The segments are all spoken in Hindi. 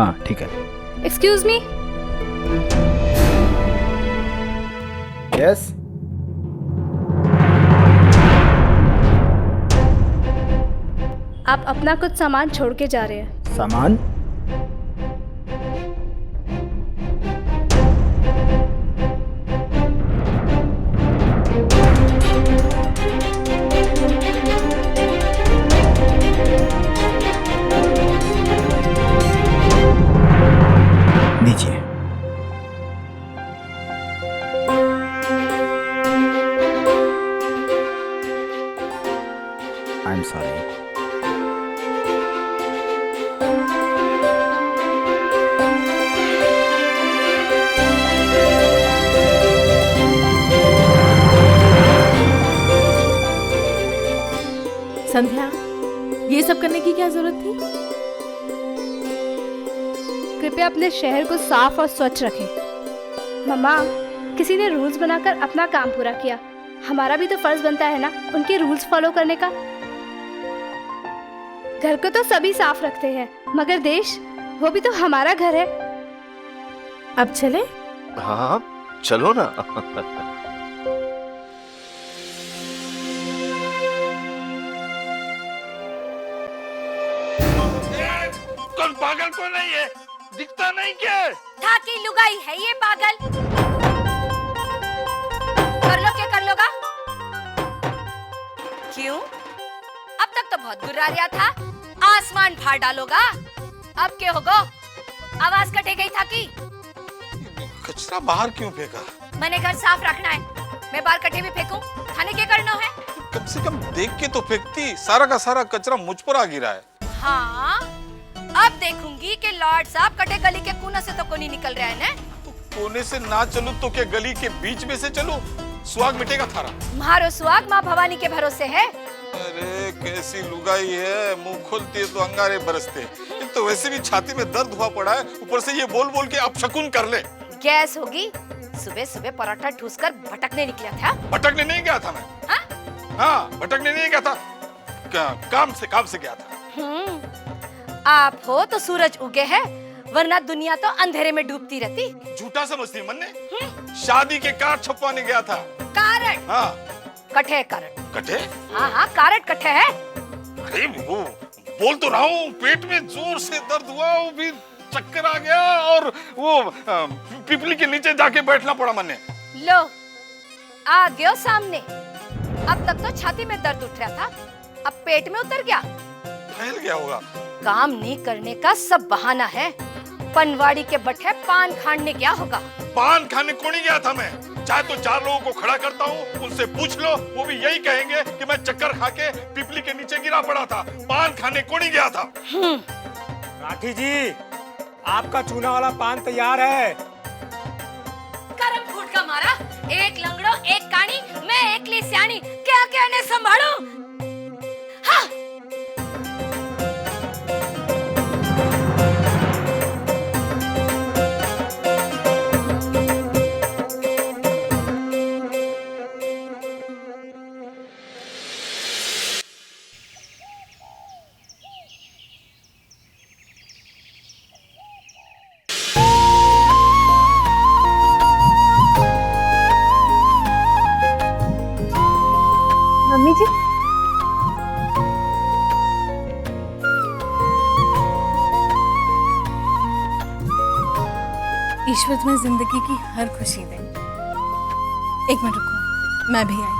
हाँ ठीक है। Excuse me. यस। आप अपना कुछ सामान छोड़ के जा रहे हैं। सामान? लीजिए। I am sorry. संध्या, ये सब करने की क्या जरूरत थी? कृपया अपने शहर को साफ और स्वच्छ रखें। मम्मा, किसी ने रूल्स बनाकर अपना काम पूरा किया, हमारा भी तो फर्ज बनता है ना उनके रूल्स फॉलो करने का। घर को तो सभी साफ रखते हैं, मगर देश, वो भी तो हमारा घर है। अब चले? हाँ चलो ना। कौन पागल कौन है ये? दिखता नहीं क्या? था की लुगाई है ये पागल। कर लो क्या कर लोगा? क्यों? अब तक तो बहुत गुर्रा रहा था, आसमान फाड़ डालोगा। अब क्या होगा? आवाज कटे गई था की? कचरा बाहर क्यों फेंका? मैंने घर साफ रखना है, मैं बाहर कटे भी फेंकूं? खाने के करना है? कम से कम देख के तो फेंकती। सारा का सारा कचरा मुझ पर आ गिरा है। हाँ, अब देखूंगी कि लॉर्ड साहब कटे गली के कोने से तो कोई नहीं निकल रहा है ना? तो कोने से ना चलूं तो क्या गली के बीच में से चलूं? सुहाग मिटेगा थारा। मारो सुहाग माँ भवानी के भरोसे है। अरे कैसी लुगाई है, मुंह खोलती है तो अंगारे बरसते। एक तो वैसे भी छाती में दर्द हुआ पड़ा है, ऊपर से ये बोल बोल के अपशकुन कर ले। गैस होगी। सुबह सुबह पराठा ठूसकर भटकने निकला था। भटकने नहीं गया था मैं। हाँ भटकने नहीं गया था, काम से गया था। आप हो तो सूरज उगे है, वरना दुनिया तो अंधेरे में डूबती रहती। झूठा समझती मन ने। शादी के कार्ड छपवाने गया था। कारण? हाँ कठे कारण। कटे? हाँ कारण कठे है। अरे वो बोल तो रहा हूँ, पेट में जोर से दर्द हुआ, वो भी चक्कर आ गया और वो पिपली के नीचे जाके बैठना पड़ा मैंने। लो आ गयो सामने। अब तक तो छाती में दर्द उठ रहा था, अब पेट में उतर गया। फैल गया होगा। काम नहीं करने का सब बहाना है। पनवाड़ी के बट्टे पान खाने क्या होगा? पान खाने को नहीं गया था मैं। चाहे तो 4 लोगों को खड़ा करता हूँ, उनसे पूछ लो, वो भी यही कहेंगे कि मैं चक्कर खा के पिपली के नीचे गिरा पड़ा था। पान खाने को नहीं गया था। राठी जी, आपका चूना वाला पान तैयार है। करम फूट का मारा, एक लंगड़ो एक कानी, मैं एकली सियानी, क्या कहने संभालूं? हाँ। मम्मी जी, ईश्वर तुम्हें जिंदगी की हर खुशी दे। एक मिनट रुको, मैं भी आई।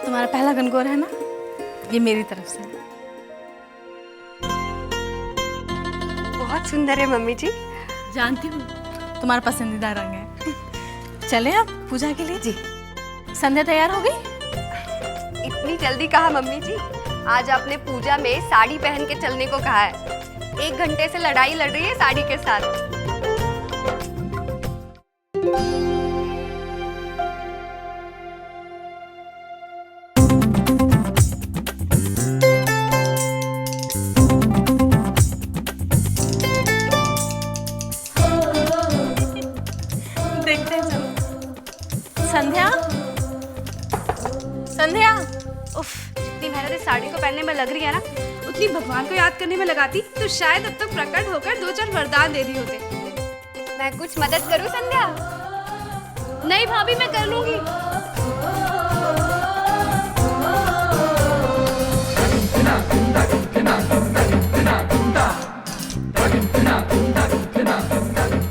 तुम्हारा पहला गनगौर है ना, ये मेरी तरफ से। बहुत सुंदर है मम्मी जी। जानती हूँ तुम्हारा पसंदीदा रंग है। चले अब पूजा के लिए? जी। संध्या तैयार हो गई? इतनी जल्दी कहा मम्मी जी? आज आपने पूजा में साड़ी पहन के चलने को कहा है। 1 घंटे से लड़ाई लड़ रही है साड़ी के साथ। मेहनत इस साड़ी को पहनने में लग रही है ना, उतनी भगवान को याद करने में लगाती तो शायद अब तक प्रकट होकर 2-4 वरदान दे दिए होते। मैं कुछ मदद करूं संध्या? नहीं भाभी, मैं कर लूंगी।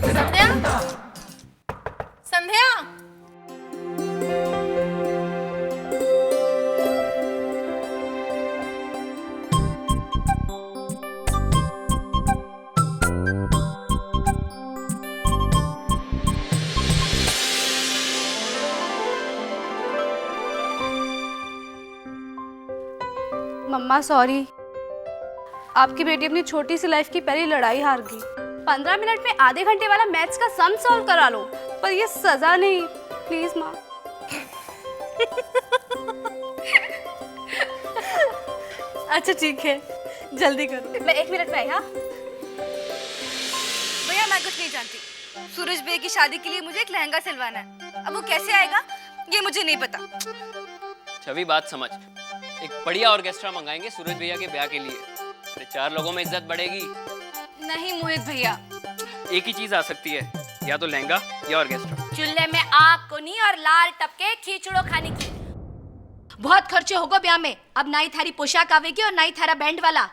संध्या, संध्या, मम्मा सॉरी, आपकी बेटी अपनी छोटी सी लाइफ की पहली लड़ाई हार गई। 15 मिनट में आधे घंटे वाला मैथ्स का सम सॉल्व करा लो, पर ये सजा नहीं। प्लीज माँ। अच्छा ठीक है, जल्दी करो। मैं 1 मिनट में आई। हाँ भैया मैं कुछ नहीं जानती। सूरज भैया की शादी के लिए मुझे एक लहंगा सिलवाना है। अब वो कैसे आएगा ये मुझे नहीं पता। छवि बात समझ, एक बढ़िया ऑर्केस्ट्रा मंगाएंगे सूरज भैया के ब्याह के लिए। 4 लोगों में इज्जत बढ़ेगी। नहीं मोहित भैया, एक ही चीज आ सकती है, या तो लहंगा या ऑर्केस्ट्रा। चूल्हे में आग को नहीं और लाल टपके खींचड़ो खाने की। बहुत खर्चे होगा ब्याह में। अब ना ही थारी पोशाक आवेगी और ना ही थारा बैंड वाला।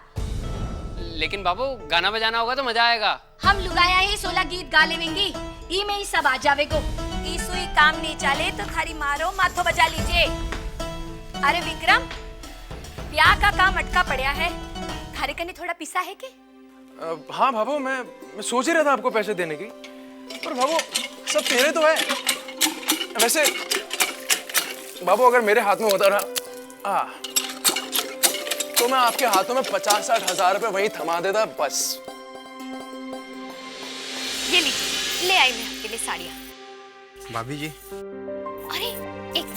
लेकिन बाबू गाना बजाना होगा तो मजा आएगा। हम लुगाया ही 16 गीत गा लेवेंगी, ई में ही सब आ जावेगो। ई सुई काम नहीं चाले तो थारी मारो माथो बजा लीजिए। अरे विक्रम, ब्याह का काम अटका पड़ा है, थारे कने थोड़ा पिसा है के? हाँ भाभो, मैं सोच ही रहा था आपको पैसे देने की, पर भाभो सब तेरे तो है। वैसे बाबू अगर मेरे हाथ में होता ना तो मैं आपके हाथों में 50-60 हजार रुपए वहीं थमा देता बस। ये लीजिए, ले आई मैं आपके लिए साड़ियाँ। भाभी जी, अरे एक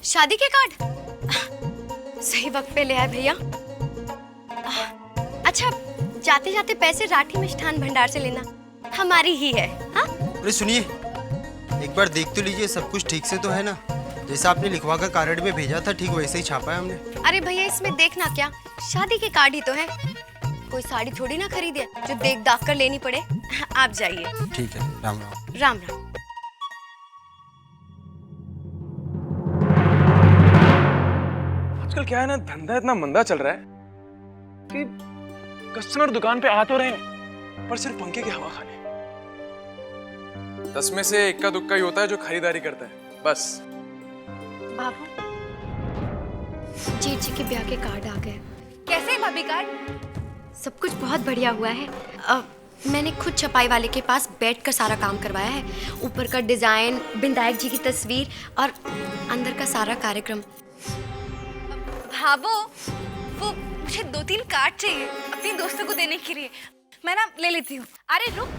शादी के कार्ड सही वक्त पे ले आए भैया। अच्छा जाते जाते पैसे राठी मिष्ठान भंडार से लेना, हमारी ही है। हाँ अरे सुनिए, एक बार देख तो लीजिए सब कुछ ठीक से तो है ना? जैसा आपने लिखवा कर कार्ड में भेजा था ठीक वैसे ही छापा है हमने। अरे भैया इसमें देखना क्या, शादी के कार्ड ही तो है, कोई साड़ी थोड़ी ना खरीदे जो देख दाख कर लेनी पड़े। आप जाइए। ठीक है, राम राम। राम राम। आजकल क्या है ना, धंधा इतना मंदा चल रहा है कि कस्टमर दुकान पे आ तो रहे हैं पर सिर्फ पंखे की हवा खाने। 10 में से इक्का दुक्का ही होता है जो खरीदारी करता है बस। बाबू जीत जी के ब्याह के कार्ड आ गए। कैसे भाभी कार्ड? सब कुछ बहुत बढ़िया हुआ है। मैंने खुद छपाई वाले के पास बैठकर सारा काम करवाया है। ऊपर का डिजाइन, विनायक जी की तस्वीर और अंदर का सारा कार्यक्रम। भाभो वो मुझे 2-3 कार्ड चाहिए अपनी दोस्तों को देने के लिए, मैं ना ले लेती हूँ। अरे रुक,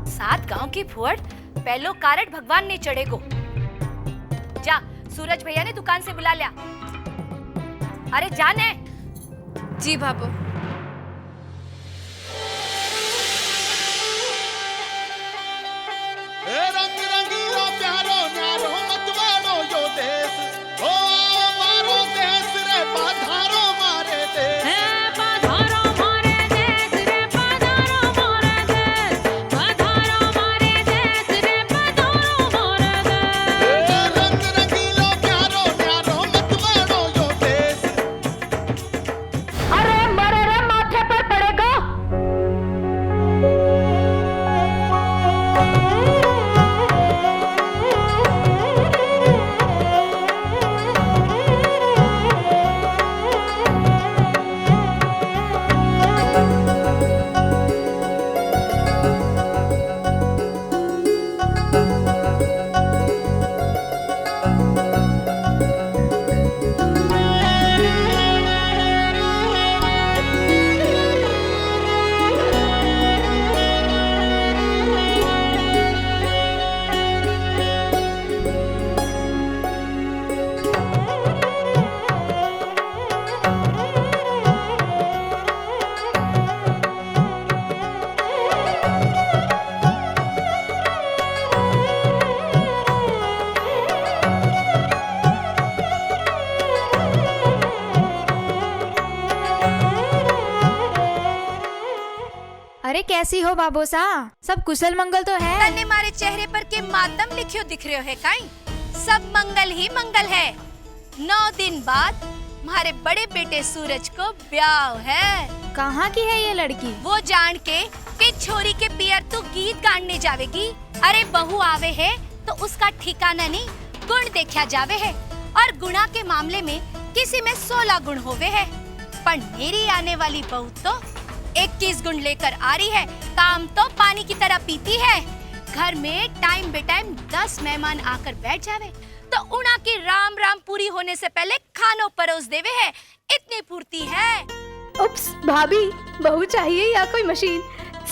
7 गांव की फुहड़ पहलो कारट भगवान ने चढ़े को। जा, सूरज भैया ने दुकान से बुला लिया। अरे जाने। जी बाबू। रंग रंगीलो प्यारो न्यारो मतवाड़ो यो देश, ओ मारो देश रे पधारो मारे देश। पधारो मारे देश रे, पधारो मारे देश, पधारो मारे देश रे, पधारो मारे देश। रंग रंगीलो प्यारो न्यारो मतवाड़ो यो देश। अरे मरे अरे कैसी हो बाबोसा? सब कुशल मंगल तो है? तन्ने मारे चेहरे पर के मातम लिखियो दिख रहे है काई? सब मंगल ही मंगल है। 9 दिन बाद हमारे बड़े बेटे सूरज को ब्याह है। कहाँ की है ये लड़की? वो जान के कि छोरी के पियर तू गीत गाने जावेगी। अरे बहू आवे है तो उसका ठिकाना नहीं, गुण देखा जावे है। और गुणा के मामले में किसी में 16 गुण होवे है, पर मेरी आने वाली बहू तो 21 गुण लेकर आ रही है। काम तो पानी की तरह पीती है। घर में टाइम बे टाइम 10 मेहमान आकर बैठ जावे तो उना की राम राम पूरी होने से पहले खानो परोस देवे है। इतनी फुर्ती है। उप्स भाभी, बहू चाहिए या कोई मशीन?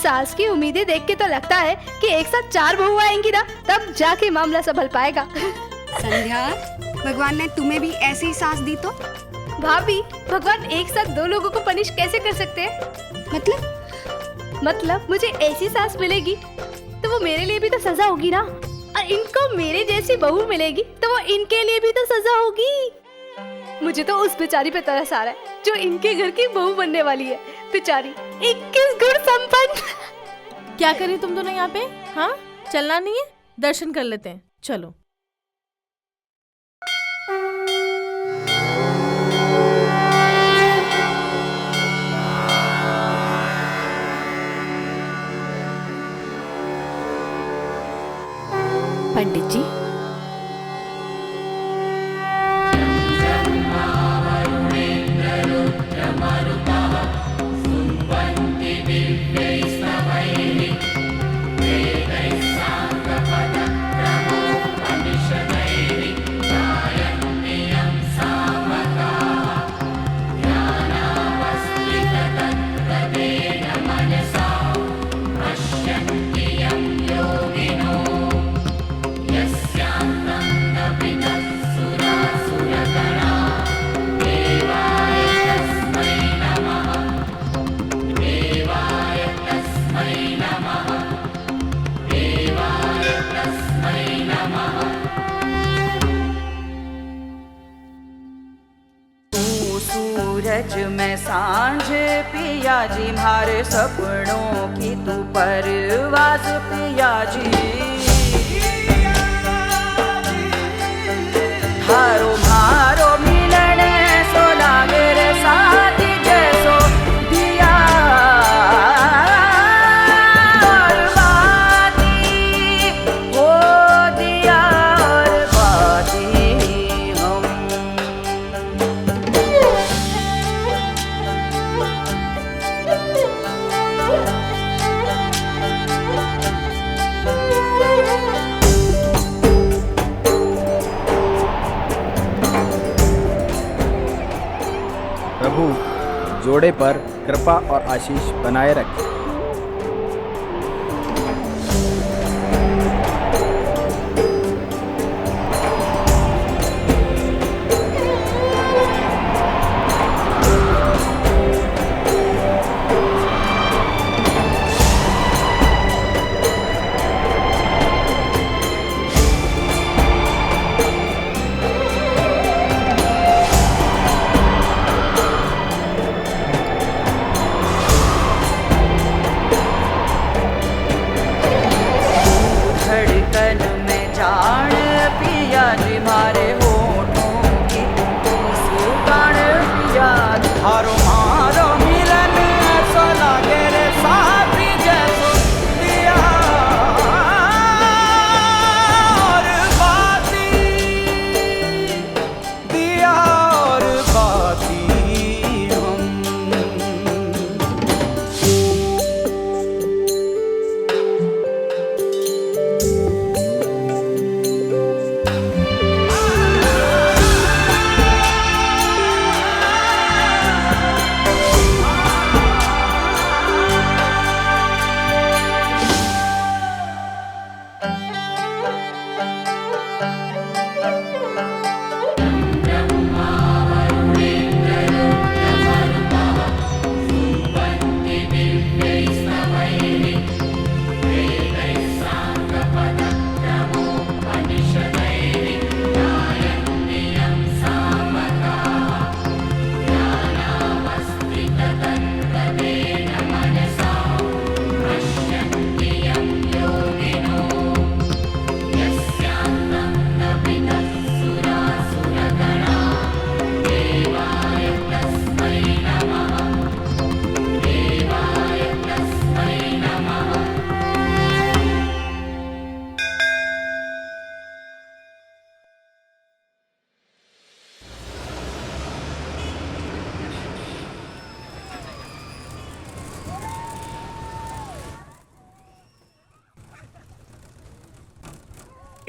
सास की उम्मीदें देख के तो लगता है कि एक साथ 4 बहू आएंगी ना, तब जाके मामला संभल पाएगा। संध्या, भगवान ने तुम्हें भी ऐसी ही सास दी तो? भाभी, भगवान एक साथ 2 लोगों को पनिश कैसे कर सकते हैं? मतलब मुझे ऐसी सास मिलेगी तो वो मेरे लिए भी तो सजा होगी ना, और इनको मेरे जैसी बहू मिलेगी तो वो इनके लिए भी तो सजा होगी। मुझे तो उस बेचारी पे तरस आ रहा है जो इनके घर की बहू बनने वाली है। बेचारी 21 गुण संपन्न। क्या करें तुम दोनों यहाँ पे? हाँ, चलना नहीं है? दर्शन कर लेते हैं, चलो। पंडित जी, सूरज में सांझ पिया जी, मारे सपनों की तू परवाज़ पिया जी। हारो मारो मिलन सो लागे रे साथी जैसो दिया और बाती, वो दिया और बाती हम। प्रभु जोड़े पर कृपा और आशीष बनाए रखें।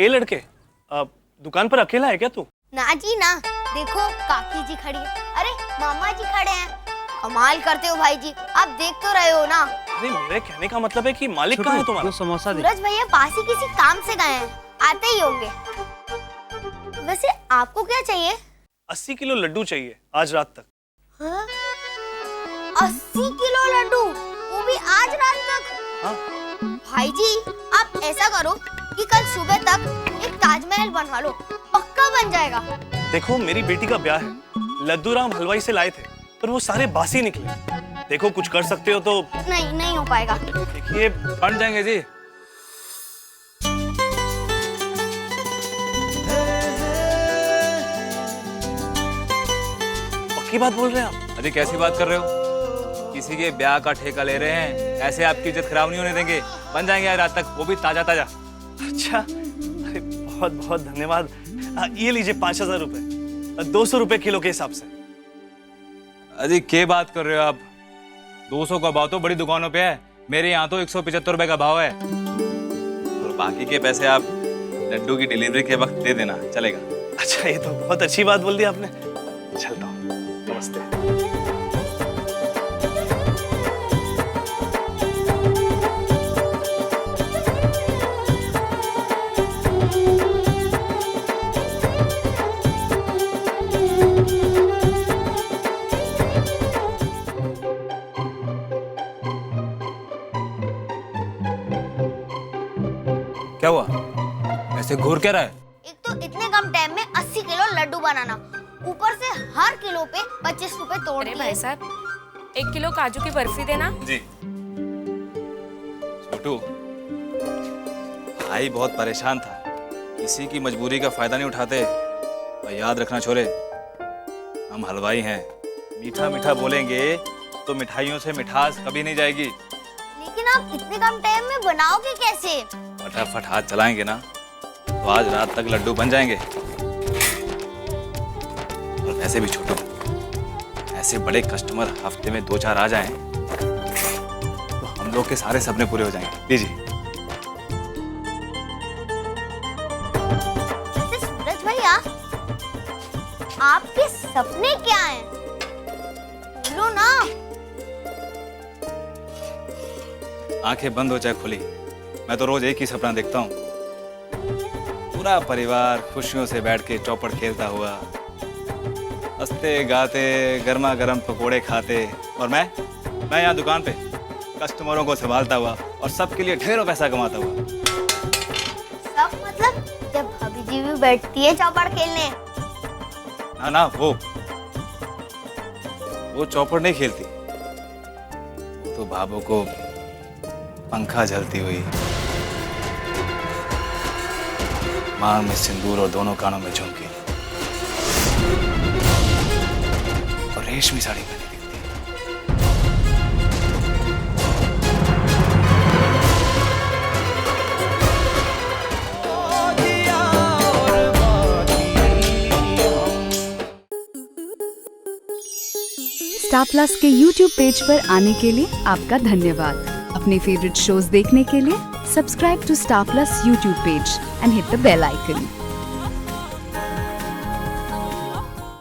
ए लड़के, दुकान पर अकेला है क्या तू? ना जी ना, देखो काकी जी खड़ी है, अरे मामा जी खड़े हैं। कमाल करते हो भाई जी, आप देख तो रहे हो ना। अरे मेरे कहने का मतलब है कि मालिक कहाँ है तुम्हारा? समोसा सूरज भैया पास ही किसी काम से गए हैं, आते ही होंगे। वैसे आपको क्या चाहिए? 80 किलो लड्डू चाहिए आज रात तक। हाँ? 80 किलो लड्डू, वो भी आज रात तक? हाँ? भाई जी आप ऐसा करो कि कल सुबह तक एक ताजमहल बनवा लो, पक्का बन जाएगा। देखो मेरी बेटी का ब्याह है, लड्डू राम हलवाई से लाए थे पर वो सारे बासी निकले। देखो कुछ कर सकते हो तो। नहीं हो पाएगा। देखिए बन जाएंगे जी। पक्की बात बोल रहे हैं आप? अरे कैसी बात कर रहे हो? किसी के ब्याह का ठेका ले रहे हैं, ऐसे आपकी इज्जत खराब नहीं होने देंगे। बन जाएंगे आज रात तक, वो भी ताजा ताजा। अच्छा, अरे बहुत बहुत धन्यवाद। ये लीजिए 5000 रुपए, 200 रुपए किलो के हिसाब से। अरे क्या बात कर रहे हो आप? 200 का भाव तो बड़ी दुकानों पे है, मेरे यहाँ तो 175 रुपए का भाव है। और बाकी के पैसे आप लड्डू की डिलीवरी के वक्त दे देना, चलेगा? अच्छा, ये तो बहुत अच्छी बात बोल दी आपने। चलता हूँ, नमस्ते। क्या हुआ? ऐसे घूर क्या रहा है? एक तो इतने कम टाइम में 80 किलो लड्डू बनाना, ऊपर से हर किलो पे 25 रुपए तोड़ दिए। भाई साहब 1 किलो काजू की बर्फी देना। जी। छोटू, भाई बहुत परेशान था, किसी की मजबूरी का फायदा नहीं उठाते। और याद रखना छोरे, हम हलवाई हैं, मीठा मीठा बोलेंगे तो मिठाइयों से मिठास कभी नहीं जाएगी। लेकिन आप इतने कम टाइम में बनाओगे कैसे? फटाफट हाथ चलाएंगे ना तो आज रात तक लड्डू बन जाएंगे। और वैसे भी छोटू, ऐसे बड़े कस्टमर हफ्ते में 2-4 आ जाएं तो हम लोग के सारे सपने पूरे हो जाएंगे। लीजिए। वैसे सूरज भैया, आपके सपने क्या हैं? बोलो ना। आंखें बंद हो चाहे खुली, मैं तो रोज एक ही सपना देखता हूँ। पूरा परिवार खुशियों से बैठ के चौपड़ खेलता हुआ, हंसते गाते, गर्मा गर्म पकोड़े खाते, और मैं यहाँ दुकान पे कस्टमरों को संभालता हुआ और सबके लिए ढेरों पैसा कमाता हुआ। सब मतलब जब भाभी जी भी बैठती है चौपड़ खेलने? ना वो चौपड़ नहीं खेलती, तो भाभो को पंखा झलती हुई, मांग में सिंदूर और दोनों कानों में झुमके और रेशमी साड़ी पहनी दिखती है। स्टार प्लस के YouTube पेज पर आने के लिए आपका धन्यवाद। अपने फेवरेट शोज देखने के लिए subscribe to Star Plus YouTube page and hit the bell icon.